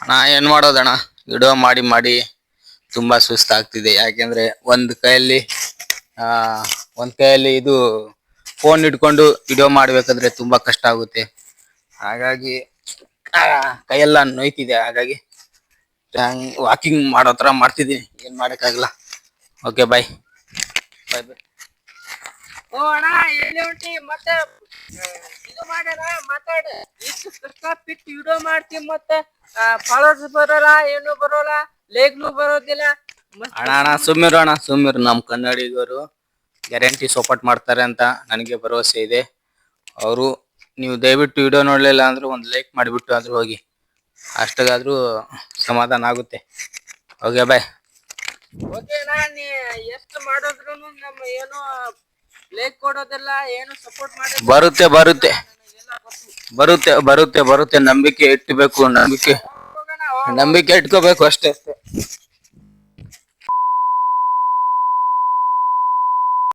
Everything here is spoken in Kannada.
ಅಣ್ಣ ಏನ್ ಮಾಡೋದಣ್ಣ, ವಿಡಿಯೋ ಮಾಡಿ ಮಾಡಿ ತುಂಬಾ ಸುಸ್ತಾಗ್ತಿದೆ. ಯಾಕೆಂದ್ರೆ ಒಂದ್ ಕೈಯಲ್ಲಿ ಇದು ಫೋನ್ ಇಟ್ಕೊಂಡು ವಿಡಿಯೋ ಮಾಡ್ಬೇಕಾದ್ರೆ ತುಂಬಾ ಕಷ್ಟ ಆಗುತ್ತೆ. ಹಾಗಾಗಿ ಕೈಯೆಲ್ಲ ನೋಯ್ತಿದೆ. ಹಾಗಾಗಿ ವಾಕಿಂಗ್ ಮಾಡೋ ತರ ಮಾಡ್ತಿದ್ದೀನಿ. ಏನ್ ಮಾಡಕ್ಕಾಗಲ್ಲ. ಓಕೆ ಬಾಯ್ ಬಾಯ್ ಬಾಯ್. ಓ ಅಣ್ಣ ಎಲ್ಲಿ ಹೊಂಟಿ ಮತ್ತೆ ಇದು ಮಾಡ್ಯಾರ ಮಾತಾಡ ಇಷ್ಟು ಕಷ್ಟ ಬಿಟ್ಟು ವಿಡಿಯೋ ಮಾಡ್ತೀವಿ ಮತ್ತೆ ಫಾಲೋವರ್ಸ್ ಬರೋಲ್ಲ, ಏನು ಬರೋಲ್ಲ, ಲೇಗ್ನು ಬರೋದಿಲ್ಲ. ಅಣ್ಣ ಸುಮ್ಮಿರು. ನಮ್ ಕನ್ನಡಿಗರು ಗ್ಯಾರಂಟಿ ಸಪೋರ್ಟ್ ಮಾಡ್ತಾರೆ ಅಂತ ನನಗೆ ಭರವಸೆ ಇದೆ. ಅವರು ನೀವು ದಯವಿಟ್ಟು ವಿಡಿಯೋ ನೋಡ್ಲಿಲ್ಲ ಅಂದ್ರೆ ಒಂದ್ ಲೈಕ್ ಮಾಡಿಬಿಟ್ಟು ಆದ್ರೂ ಹೋಗಿ, ಅಷ್ಟಾದ್ರೂ ಸಮಾಧಾನ ಆಗುತ್ತೆ. Okay bye. ಓಕೆ ಅಣ್ಣ, ನೀ ಎಷ್ಟು ಮಾಡಿದ್ರು ನಮ್ಮ ಏನು ಲೈಕ್ ಕೊಡೋದಿಲ್ಲ, ಏನು ಸಪೋರ್ಟ್ ಮಾಡೋದಿಲ್ಲ. ಬರುತ್ತೆ. ನಂಬಿಕೆ ಇಟ್ಕೋಬೇಕು, ನಂಬಿಕೆ ಇಟ್ಕೋಬೇಕು ಅಷ್ಟೇ.